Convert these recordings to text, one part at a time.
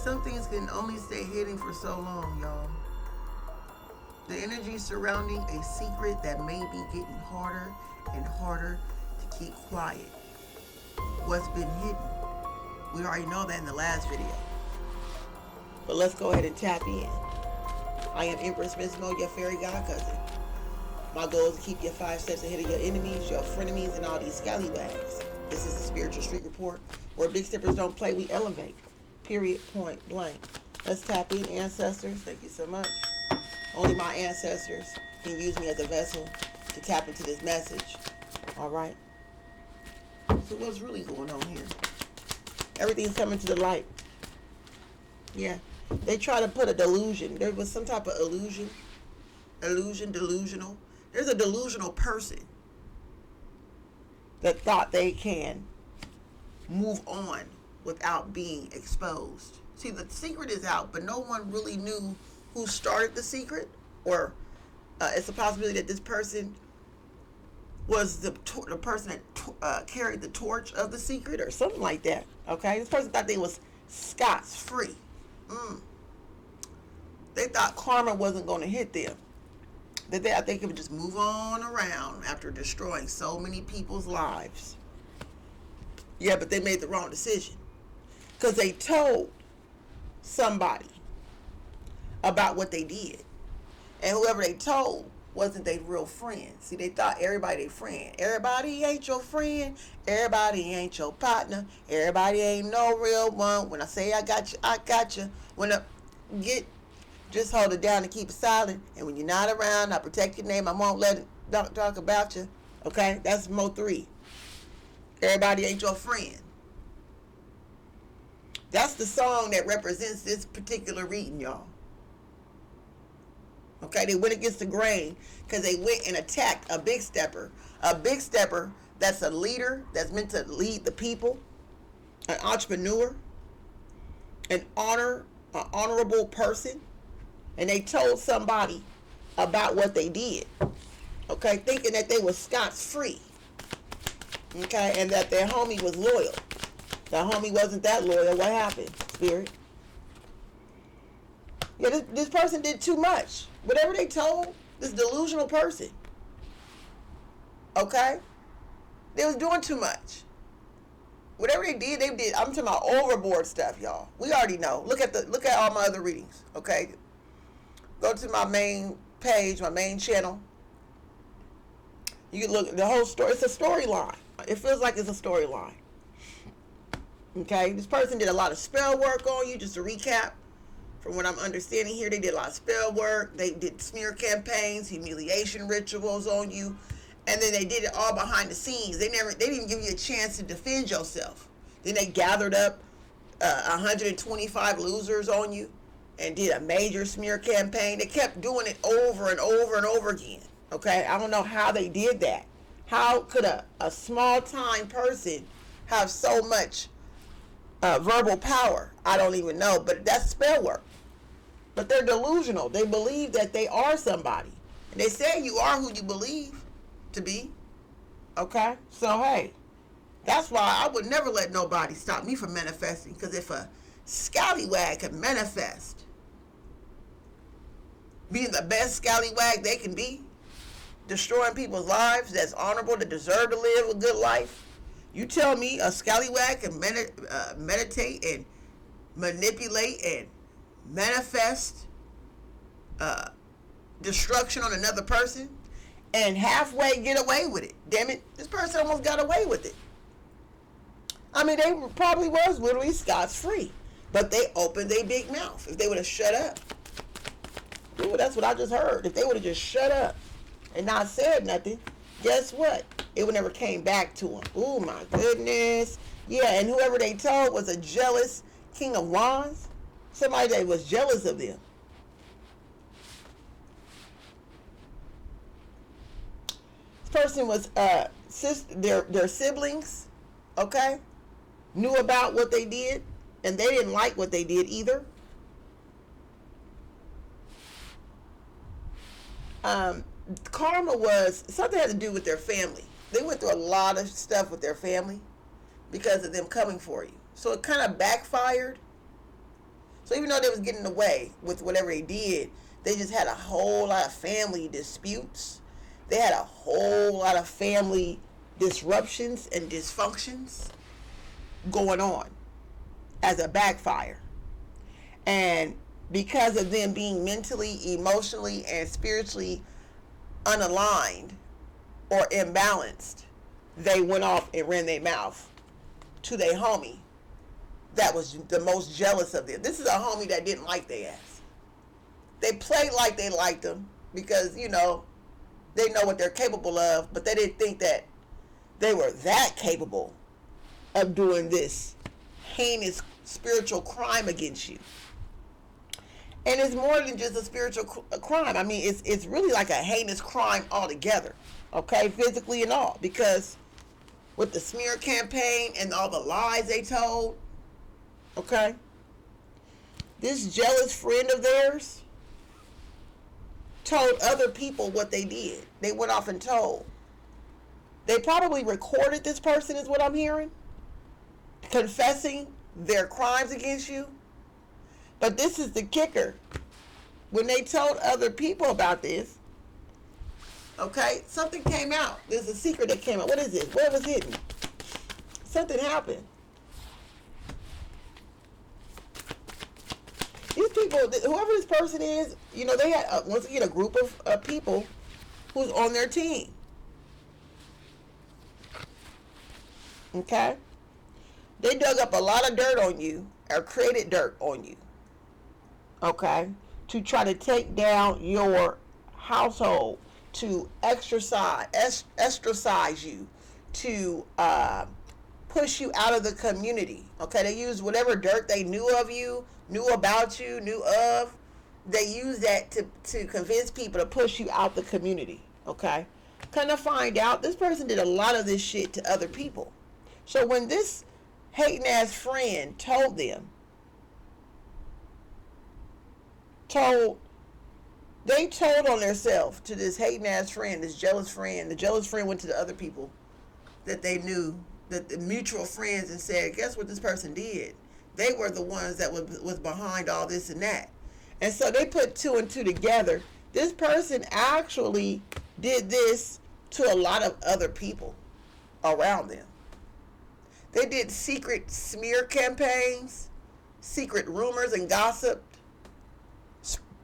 Some things can only stay hidden for so long, y'all. The energy surrounding a secret that may be getting harder and harder to keep quiet. What's been hidden? We already know that in the last video. But let's go ahead and tap in. I am Empress Miss Mo, your fairy god cousin. My goal is to keep you 5 steps ahead of your enemies, your frenemies, and all these scallywags. This is the Spiritual Street Report, where big steppers don't play, we elevate. Period, point blank. Let's tap in, ancestors. Thank you so much. Only my ancestors can use me as a vessel to tap into this message. All right? So what's really going on here? Everything's coming to the light. Yeah. They try to put a delusion. There was some type of delusional. There's a delusional person that thought they can move on without being exposed. See, the secret is out, but no one really knew who started the secret, or it's a possibility that this person was the person that carried the torch of the secret, or something like that. Okay, this person thought they was Scots free. They thought karma wasn't going to hit them. That they, I think, it would just move on around after destroying so many people's lives. Yeah, but they made the wrong decision, because they told somebody about what they did, and whoever they told wasn't their real friend. See, they thought everybody their friend. Everybody ain't your friend. Everybody ain't your partner. Everybody ain't no real one. When I say I got you, I got you. Just hold it down and keep it silent. And when you're not around, I protect your name. I won't let it talk about you. Okay, that's Mo 3. Everybody ain't your friend. That's the song that represents this particular reading, y'all. Okay, they went against the grain because they went and attacked a big stepper. A big stepper that's a leader, that's meant to lead the people, an entrepreneur, an honorable person. And they told somebody about what they did. Okay, thinking that they were Scots free. Okay, and that their homie was loyal. The homie wasn't that loyal. What happened, Spirit? Yeah, this person did too much. Whatever they told this delusional person, okay, they was doing too much. Whatever they did, they did. I'm talking about overboard stuff, y'all. We already know. Look at all my other readings. Okay, go to my main page, my main channel. You can look at the whole story. It's a storyline. It feels like it's a storyline. Okay, this person did a lot of spell work on you. Just to recap, from what I'm understanding here, they did a lot of spell work. They did smear campaigns, humiliation rituals on you, and then they did it all behind the scenes. They didn't give you a chance to defend yourself. Then they gathered up 125 losers on you and did a major smear campaign. They kept doing it over and over and over again. Okay, I don't know how they did that. How could a small time person have so much verbal power? I don't even know, but that's spell work. But they're delusional. They believe that they are somebody. And they say you are who you believe to be. Okay? So, hey, that's why I would never let nobody stop me from manifesting. Because if a scallywag can manifest, being the best scallywag they can be, destroying people's lives that's honorable, that deserve to live a good life, you tell me a scallywag can meditate and manipulate and manifest destruction on another person and halfway get away with it. Damn it, this person almost got away with it. I mean, they probably was literally Scots free, but they opened their big mouth. If they would have shut up, ooh, that's what I just heard. If they would have just shut up and not said nothing, guess what? It would never came back to them. Oh my goodness. Yeah, and whoever they told was a jealous King of Wands. Somebody that was jealous of them. This person was their siblings, okay, knew about what they did, and they didn't like what they did either. Karma was something had to do with their family. They went through a lot of stuff with their family because of them coming for you. So it kind of backfired. So even though they was getting away with whatever they did, they just had a whole lot of family disputes. They had a whole lot of family disruptions and dysfunctions going on as a backfire. And because of them being mentally, emotionally, and spiritually unaligned or imbalanced, they went off and ran their mouth to their homie that was the most jealous of them. This is a homie that didn't like their ass. They played like they liked them because, they know what they're capable of, but they didn't think that they were that capable of doing this heinous spiritual crime against you. And it's more than just a spiritual crime. I mean, it's really like a heinous crime altogether, okay, physically and all, because with the smear campaign and all the lies they told, okay, this jealous friend of theirs told other people what they did. They went off and told. They probably recorded this person, is what I'm hearing, confessing their crimes against you. But this is the kicker. When they told other people about this, okay, something came out. There's a secret that came out. What is this? What was hidden? Something happened. These people, whoever this person is, they had, once again, a group of people who's on their team. Okay? They dug up a lot of dirt on you, or created dirt on you. Okay? To try to take down your household, to ostracize you, to push you out of the community. Okay? They used whatever dirt they knew of you, knew about you, knew of. They used that to convince people to push you out the community. Okay? Kind of find out this person did a lot of this shit to other people. So when this hating ass friend told them, they told on themselves to this hating ass friend, this jealous friend. The jealous friend went to the other people that they knew, that the mutual friends, and said, guess what this person did? They were the ones that was behind all this and that. And so they put two and two together. This person actually did this to a lot of other people around them. They did secret smear campaigns, secret rumors and gossip,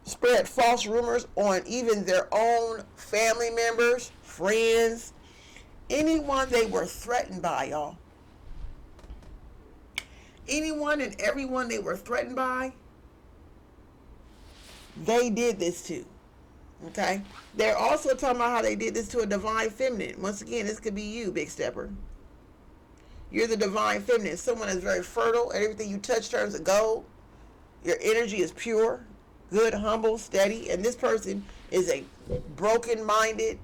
spread false rumors on even their own family members, friends, anyone they were threatened by, y'all. Anyone and everyone they were threatened by, they did this to. Okay? They're also talking about how they did this to a divine feminine. Once again, this could be you, Big Stepper. You're the divine feminine. Someone that's very fertile, and everything you touch turns to gold. Your energy is pure, good, humble, steady. And this person is a broken-minded,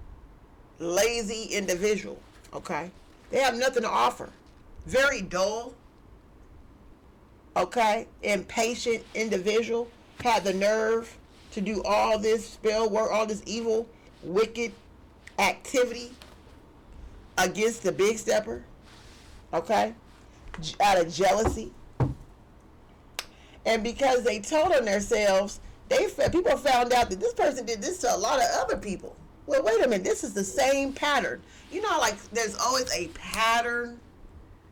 lazy individual. Okay? They have nothing to offer. Very dull. Okay? Impatient individual. Had the nerve to do all this spell work, all this evil, wicked activity against the Big Stepper. Okay? Out of jealousy. And because they told on themselves, people found out that this person did this to a lot of other people. Well, wait a minute. This is the same pattern. You know, like, there's always a pattern,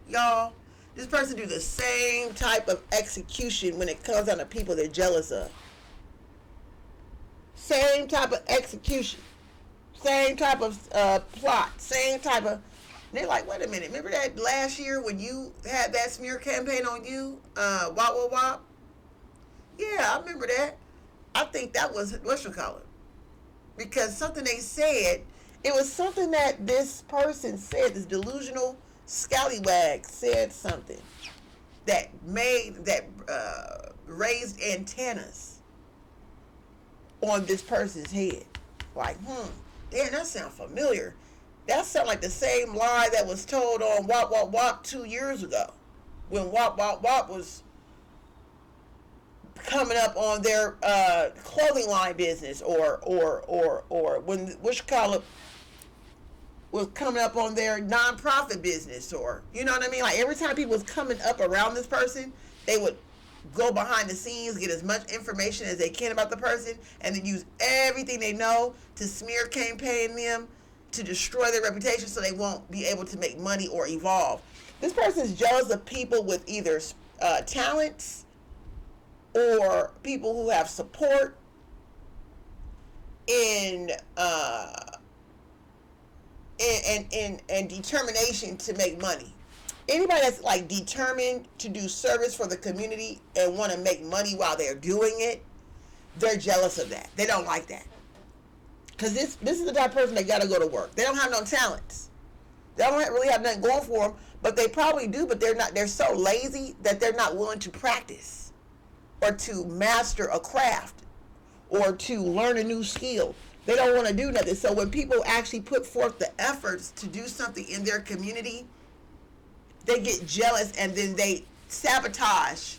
y'all. This person do the same type of execution when it comes down to people they're jealous of. Same type of execution. Same type of plot. Same type of... They're like, wait a minute. Remember that last year when you had that smear campaign on you? Wop, wop, wop? Yeah, I remember that. I think that was, whatchamacallit? Because something they said, it was something that this person said, this delusional scallywag said something that raised antennas on this person's head. Like, damn, that sounds familiar. That sounds like the same lie that was told on Wop Wop Wop 2 years ago, when Wop Wop Wop was coming up on their clothing line business, or when whatchamacallit was coming up on their nonprofit business, or, you know what I mean? Like, every time people was coming up around this person, they would go behind the scenes, get as much information as they can about the person, and then use everything they know to smear campaign them, to destroy their reputation so they won't be able to make money or evolve. This person is jealous of people with either talents or people who have support and determination to make money. Anybody that's like determined to do service for the community and want to make money while they're doing it, they're jealous of that. They don't like that. Because this is the type of person that got to go to work. They don't have no talents. They don't really have nothing going for them, but they probably do, but they're not. They're so lazy that they're not willing to practice or to master a craft or to learn a new skill. They don't want to do nothing. So when people actually put forth the efforts to do something in their community, they get jealous and then they sabotage,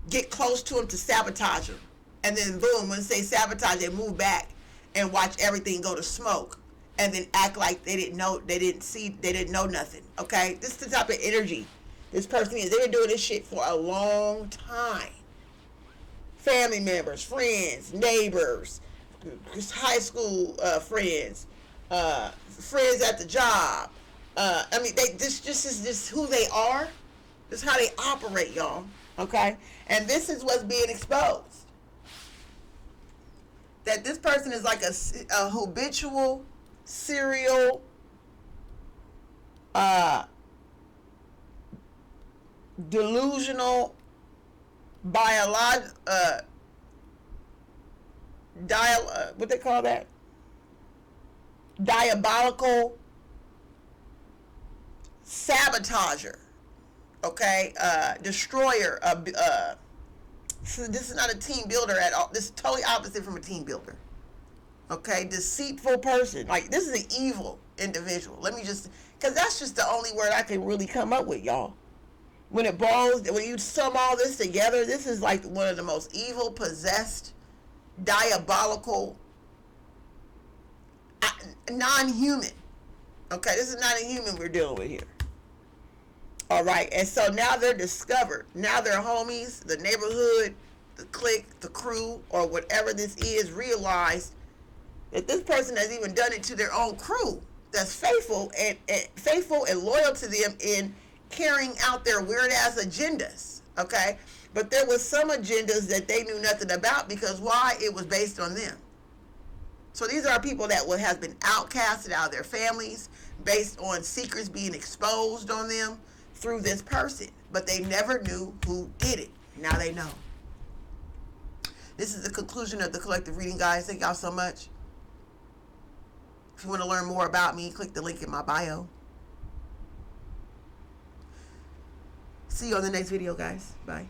get close to them to sabotage them. And then boom, when they sabotage, they move back and watch everything go to smoke and then act like they didn't know, they didn't know nothing. Okay? This is the type of energy this person is. They've been doing this shit for a long time. Family members, friends, neighbors, high school friends, friends at the job. I mean, this is just who they are. This is how they operate, y'all. Okay? And this is what's being exposed. That this person is like a habitual, serial, delusional, what they call that? Diabolical sabotager, okay, destroyer. This is not a team builder at all. This is totally opposite from a team builder. Okay, deceitful person. Like, this is an evil individual. Let me just, because that's just the only word I can really come up with, y'all. When you sum all this together, this is like one of the most evil, possessed, diabolical, non-human. Okay, this is not a human we're dealing with here. All right, and so now they're discovered. Now their homies, the neighborhood, the clique, the crew, or whatever this is, realized that this person has even done it to their own crew that's faithful and loyal to them in carrying out their weird ass agendas. Okay, but there was some agendas that they knew nothing about, because why? It was based on them. So these are people that has been outcasted out of their families based on secrets being exposed on them through this person, but they never knew who did it. Now they know. This is the conclusion of the collective reading, guys. Thank y'all so much. If you want to learn more about me, click the link in my bio. See you on the next video, guys. Bye.